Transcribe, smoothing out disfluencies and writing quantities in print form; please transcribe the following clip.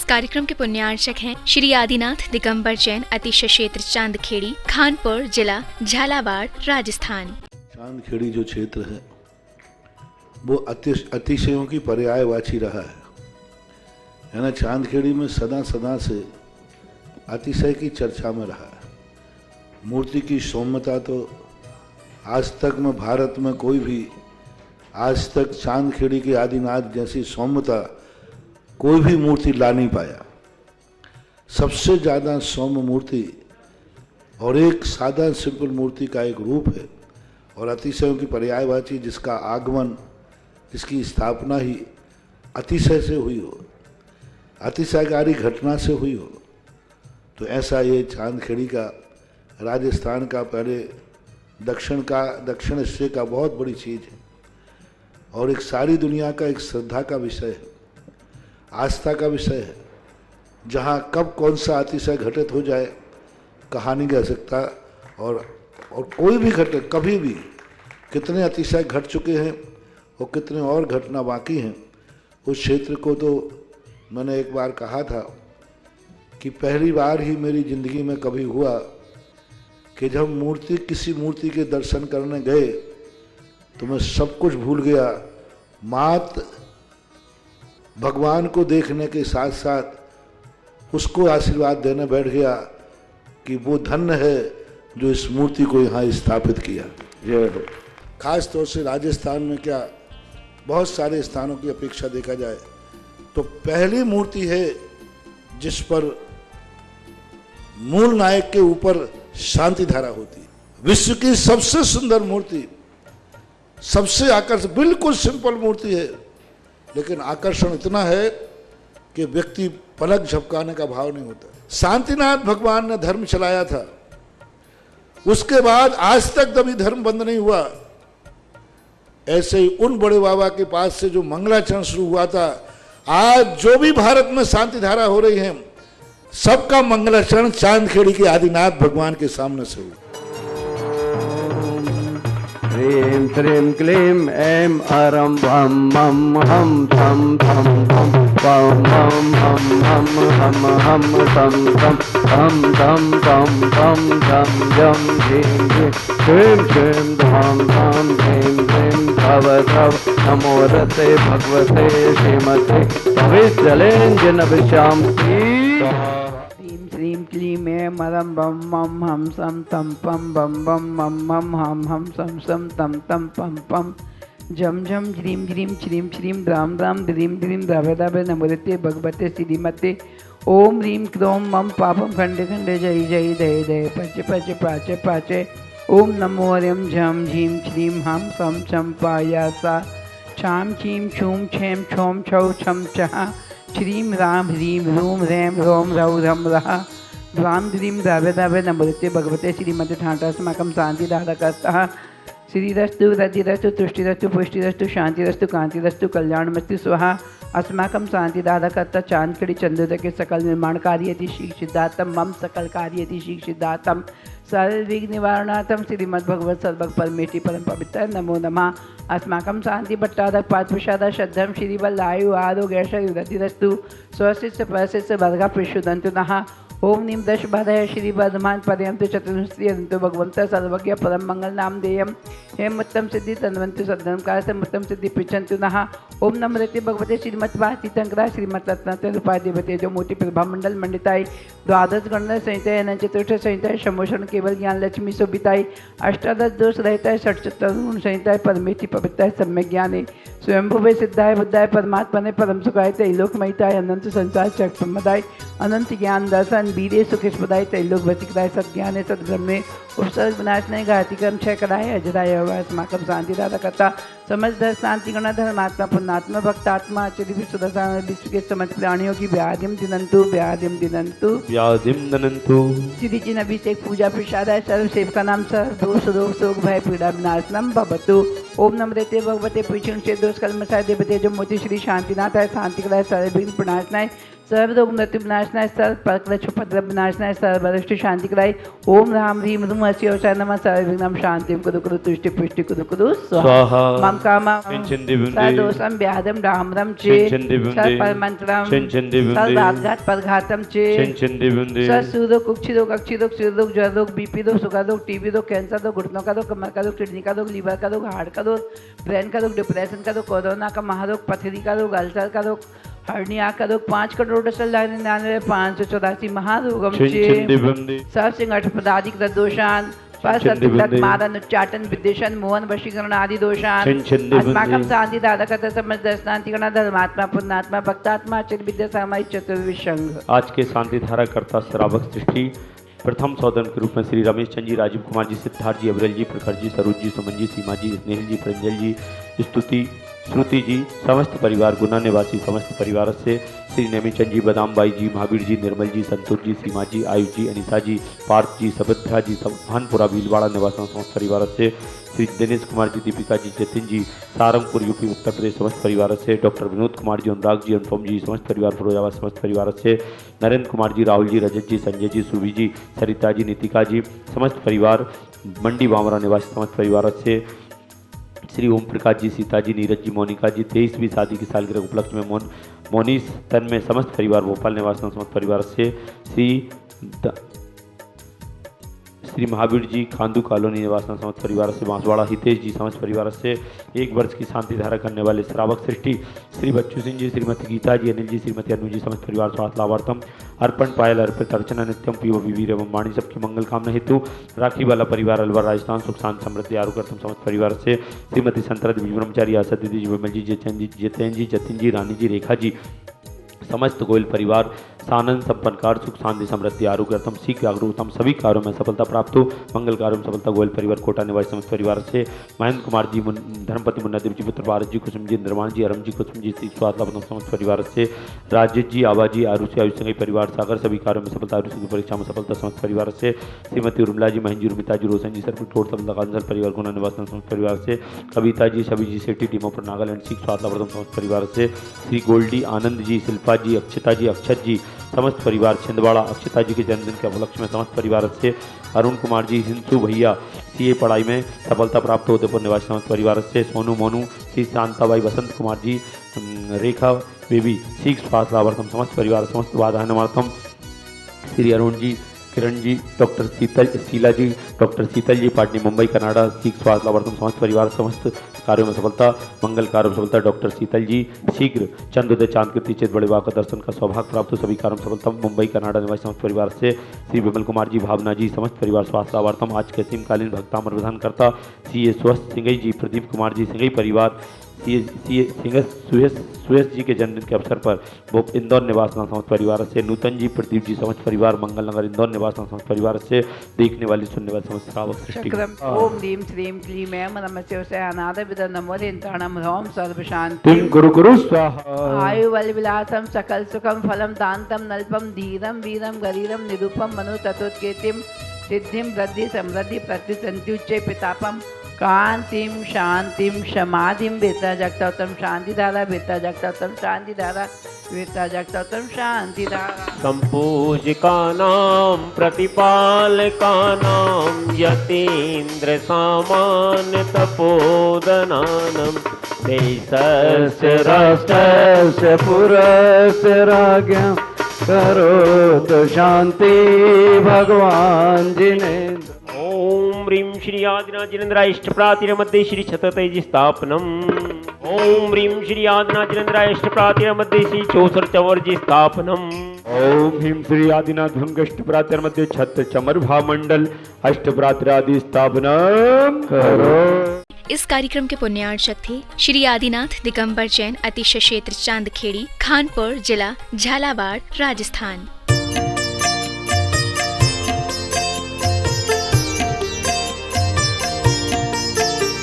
कार्यक्रम के पुण्यार्चक हैं श्री आदिनाथ दिगंबर जैन अतिशय क्षेत्र चांदखेड़ी, खानपुर जिला, झालावाड़, राजस्थान। चांदखेड़ी जो क्षेत्र है वो अतिशयों की पर्यायवाची रहा है ना। चांदखेड़ी में सदा से अतिशय की चर्चा में रहा है। मूर्ति की सौम्यता तो आज तक में भारत में कोई भी आज तक चांदखेड़ी के आदिनाथ जैसी सौम्यता कोई भी मूर्ति ला नहीं पाया। सबसे ज़्यादा सौम्य मूर्ति और एक सादा सिंपल मूर्ति का एक रूप है और अतिशयों की पर्यायवाची जिसका आगमन, जिसकी स्थापना ही अतिशय से हुई हो, अतिशयकारी घटना से हुई हो, तो ऐसा ये चांदखेड़ी का राजस्थान का पहले दक्षिण हिस्से का बहुत बड़ी चीज़ है और एक सारी दुनिया का एक श्रद्धा का विषय है, आस्था का विषय है। जहाँ कब कौन सा अतिशय घटित हो जाए कहा नहीं जा सकता और कोई भी घटना कभी भी कितने अतिशय घट चुके हैं और कितने और घटना बाकी हैं। उस क्षेत्र को तो मैंने एक बार कहा था कि पहली बार ही मेरी ज़िंदगी में कभी हुआ कि जब किसी मूर्ति के दर्शन करने गए तो मैं सब कुछ भूल गया। मात भगवान को देखने के साथ साथ उसको आशीर्वाद देने बैठ गया कि वो धन्य है जो इस मूर्ति को यहाँ स्थापित किया। खास तौर से राजस्थान में क्या बहुत सारे स्थानों की अपेक्षा देखा जाए तो पहली मूर्ति है जिस पर मूल नायक के ऊपर शांति धारा होती है। विश्व की सबसे सुंदर मूर्ति, सबसे आकर्षक, बिल्कुल सिंपल मूर्ति है लेकिन आकर्षण इतना है कि व्यक्ति पलक झपकाने का भाव नहीं होता। शांतिनाथ भगवान ने धर्म चलाया था, उसके बाद आज तक कभी धर्म बंद नहीं हुआ। ऐसे ही उन बड़े बाबा के पास से जो मंगलाचरण शुरू हुआ था, आज जो भी भारत में शांति धारा हो रही है सबका मंगलाचरण चांदखेड़ी के आदिनाथ भगवान के सामने से हुआ। ह्रीं श्रीं क्लीं ऐं अरं भं मं हं थं थं थं पं मं हं हं हं हं तं तं हं तं तं तं झं झं झीं झीं श्रीं श्रीं धां धां ह्रीं ह्रीं धव धव नमो रते भगवते श्रीमते विश्वलेञ्जनविशां श्रीं क्लीं ऐं अरं बं मं हं सं तं पं बं बं मं मं हं हं सं सं तं तं पं पं झं झं झ्रीं झ्रीं श्रीं श्रीं द्रां द्रां द्रीं द्रीं द्रवे द्रवे नमोरते भगवते श्रीमते ओम ह्रीं क्रों मम पापं खंडे खंडे जय जय दय दय पच पच पाचे पाचे ओम नमो हरिं झं झीं श्रीं हां सं छं पायासा छां छीं छूं छें छौं छौ छं छः श्रीं रां ह्रीं ह्रूं ह्रैं ह्रौं रौ रं रः ह्रां ह्रीं द्रवे द्रवे नमोरते भगवते श्रीमते ठाटास्माकं शान्तिदायकस्तः श्रीरस्तु रतिरस्तु तुष्टिरस्तु पुष्टिरस्तु शांतिरस्तु कांतिरस्तु कल्याणमस्तु स्वाहा। अस्माकं शांतिदायकर्ता चांदखेड़ी चंद्रोदय के सकल निर्माण कार्यति सिद्धार्थम मम सकल कार्यति सिद्धार्थम सर्वविघ्न निवारणार्थम श्रीमद्भगवत सर्वग परमेष्टि परम पवित्र नमो नमः। अस्माकं शांति भट्टादक पात्वशादा श्रद्धम श्रीवल्लायु आरोग्यरस्तु स्वशिष्य परशिष्य वर्गा प्रशुदंतु नः। ओम नीम दश बाधय श्री वर्धमान पर्यंत चतुर्श्री अनंतो भगवंत सर्वज्ञ परम मंगल नाम देयम हे मुत्तम सिद्धि तन्वंतु सद्धर्म काल मुत्तम सिद्धि पिछंतु नः। ओम नमृते भगवते श्रीमत् वासितंकरा श्रीमत् रत्नाते रूपाय देवते जो मोटी प्रभा मंडल मंडिताय द्वादश गण संहिताय अनंत चतुर्थ संहिताय समोषण केवल ज्ञान लक्ष्मी शोभिताय अष्टादश दोष रहताय षट्चतुर गुण संहिताय परमेष्टि पवित्राय सम्यक ज्ञाने स्वयंभुवे सिद्धाय बुद्धाय परमात्मने परम सुखाय त्रैलोकमयिताय अनंत संसार चक्रमदाय अनंत ज्ञान दर्शन वीरे सुखेशपदाय त्रैलोक वसिकदाय सद्ज्ञाने सद्ब्रह्मे उपसर्ग विनाशनाय घाति कर्म क्षय कराय अजराय अस्माकं शांतिदायकर्ता समस्त शांति गण धर्मात्मा पुण्यात्मा भक्तात्मा आचार्य विश्व के समस्त प्राणियों की व्याधिम दिनंतु व्याधिम दिनंतु व्याधिम दनंतु श्री चिन्ह अभिषेक पूजा प्रसादाय सर्व सेवका नाम सर्व दोष रोग शोक भय पीड़ा विनाशनम भवतु। ओम नमृते भगवते पुष्ण से दोष कलमसाय देवते जो मोती श्री शांतिनाथाय शांतिकराय सर्वविघ्न प्रणाशनाय सर्वरोग मृत्यु विनाशनाय सर्वपद्र विनाशनाय सर्वरिष्ट शांति कराय। ओम राम ह्रीम रूम हसी ओशा नमः सर्वविघ्नं शांतिं कुरु कुरु तुष्टि पुष्टि कुरु कुरु स्वाहा। मम कामं सर्वदोषं व्याधं डाम्रं चेत् सर्वमन्त्रं सर्वाघात परघातं चेत् सर्वसूरोग कुक्षिरोग अक्षिरोग सिररोग जयरोग बीपी रोग शुगर रोग टीबी रोग कैंसर रोग घुटनों का रोग कमर का रोग किडनी का रोग लीवर का रोग हार्ट का रोग ब्रेन का रोग डिप्रेशन का रोग कोरोना का महारोग पथरी का रोग अल्सर का रोग हर्निया का रोग 5,99,584 महारोगम सब सिंह पदाधिक दोषान मारन उच्चाटन विद्वेषण मोहन वशीकरण आदि दोषान अस्माकं शांति दादकत समझ दर्शनांतिकरण धर्मात्मा पुण्यात्मा भक्तात्मा चिर विद्या समाय चतुर्विशंग। आज के शांति धारा कर्ता श्रावक सृष्टि प्रथम सौदन के रूप में श्री रमेश चंद जी, राजीव कुमार जी, सिद्धार्थ जी, अविरल जी, प्रखर जी, सरोज जी, सुमन जी, सीमा जी, स्नेहल जी, प्रंजल जी, स्तुति श्रुति जी, समस्त परिवार गुना निवासी समस्त परिवार से श्री नेमीचंद जी, बदामबाई जी, महावीर जी, निर्मल जी, संतोष जी, सीमा जी, आयुष जी, अनिता जी, पार्थ जी, सभद्रा जी, भानपुरा भीलवाड़ा निवासी समस्त परिवार से श्री दिनेश कुमार जी, दीपिका जी, जतिन जी, सारंगपुर यूपी उत्तर प्रदेश समस्त परिवार से डॉक्टर विनोद कुमार जी, अनुराग जी, अनुपम जी, समस्त परिवार फिरोजाबाद समस्त परिवार से नरेंद्र कुमार जी, राहुल जी, रजत जी, संजय जी, सुवी जी, सरिता जी, नीतिका जी, समस्त परिवार मंडी बामरा निवासी समस्त परिवार से श्री ओम प्रकाश जी, सीता जी, नीरज जी, मोनिका जी, 23वीं शादी की सालगिरह उपलक्ष्य में मोनीस तन में समस्त परिवार भोपाल निवासी समस्त परिवार से श्री महावीर जी, खांदू कॉलोनी निवासी समस्त परिवार से बांसवाड़ा हितेश जी, समस्त परिवार से 1 वर्ष की शांति धारा करने वाले श्रावक सृष्टि श्री बच्चू सिंह जी, श्रीमती गीता जी, अनिल जी, श्रीमती अनु जी, समस्त परिवार स्वास्थ्य लाभार्थम अर्पण पायल अर्पित अर्चना नित्यम पीव विवीर एवं वाणी सबकी मंगल कामना हेतु राखी वाला परिवार अलवर राजस्थान सुख शांति समृद्धि आरोग्यम समस्त परिवार से श्रीमती संतरद ब्रह्मचारी, आशा दीदी जी, विमल जी, जितेन जी, जतिन जी, रानी जी, रेखा जी, समस्त गोयल परिवार सानंद संपन्नकार सुख शांति समृद्धि आरोग्यम सीख जागरूकतम सभी कार्यों में सफलता प्राप्त हो। मंगल कार्यों में सफलता गोयल परिवार कोटा निवासी समस्त परिवार से महेंद्र कुमार जी, धर्मपति मुन्नादेव जी, पुत्र भारत जी, कुसुम जी, निर्माण जी, अरम जी, कुसुम जी, श्री स्वास्थ्य समस्त परिवार से राजेश जी, आबा जी, आरुषि आयुष संघ परिवार सागर सभी कार्यों में सफलता, आरुषि की परीक्षा में सफलता समस्त परिवार से श्रीमती उर्मिला जी, महेंद्र जी, रुमिता जी, रोशन जी, सर्पिट रोड सफलता कांजल परिवार गुना निवासी समस्त परिवार से कविता जी, सभी जी, सेठी टीमों पर नागालैंड सीख स्वास्थ्य समस्त परिवार से श्री गोल्डी, आनंद जी, शिल्पा जी, अक्षता जी, अक्षत जी, समस्त परिवार छिंदवाड़ा अक्षता जी के जन्मदिन के उपलक्ष्य में समस्त परिवार से अरुण कुमार जी, हिंसू भैया, सीए पढ़ाई में सफलता प्राप्त हो उदयपुर निवासी समस्त परिवार से सोनू मोनू, श्री शांताबाई, वसंत कुमार जी, रेखा बेबी, सीख स्वास्थ्य लाभार्थम समस्त परिवार समस्त बाधाएं निवार्थम श्री अरुण जी, किरण जी, डॉक्टर शीला जी, डॉक्टर शीतल जी, पाटनी मुंबई कनाडा सीख स्वास्थ्य लाभार्थम समस्त परिवार समस्त कार्यों में सफलता, मंगल कार्यों में सफलता, डॉक्टर शीतल जी शीघ्र चंद्रोदय चांद कृति चेत बड़े बाबा का दर्शन का सौभाग्य प्राप्त हो सभी कार्यों में सफलता, मुंबई कनाडा निवासी समस्त परिवार से श्री विमल कुमार जी, भावना जी, समस्त परिवार स्वास्थ्य लाभार्थम आज के सीमकालीन भक्तामर विधान करता सीए स्वस्थ सिंगई जी, प्रदीप कुमार जी, सिंगई परिवार सुयस जी के जन्मदिन के अवसर पर वो इंदौर निवास समस्त परिवार से नूतन जी, प्रदीप जी, समस्त परिवार मंगल नगर इंदौर निवास समस्त परिवार से देखने वाली सुनने वाली समस्त श्रावक सृष्टि ओम ह्रीम श्रीं क्लीं ऐं नमः शिवाय अनाद विद नमो देन्ताणं ह्रौं सर्व शांति गुरु गुरु स्वाहा। आयु बल विलासम सकल सुखम फलम दान्तम नल्पम धीरम वीरम गरीरम निरूपम मनु ततोत्केतिम सिद्धिम वृद्धि समृद्धि प्रतिसंत्युच्चे पितापम कांतिम शांतिम समाधिम बेता जगता उत्तम शांति धारा बेता जगता उत्तम शांति धारा बेता जगता उत्तम शांति धारा संपूजिकानां प्रतिपालकानां यतीन्द्र सामान्य तपोदनानां देशस्य राष्ट्रस्य पुरस्य राज्ञं करोतु शांति भगवान जिनेन्द्र। ओम ह्रीं श्री आदिनाथ जिनेन्द्राय इष्टप्रातिरमध्ये श्री शततेजी स्थापनम। ओम ह्रीं श्री आदिनाथ जिनेन्द्राय इष्टप्रातिरमध्ये श्री 64 चंवर जी स्थापनम। ओम ह्रीं श्री आदिनाथ भृंगष्टप्रातिरमध्ये छत्र चमर भामंडल अष्टप्रातिरादि स्थापनम करो। इस कार्यक्रम के पुण्यार्चक थे श्री आदिनाथ दिगंबर जैन, अतिशय क्षेत्र चांदखेड़ी, खानपुर जिला, झालावाड़, राजस्थान।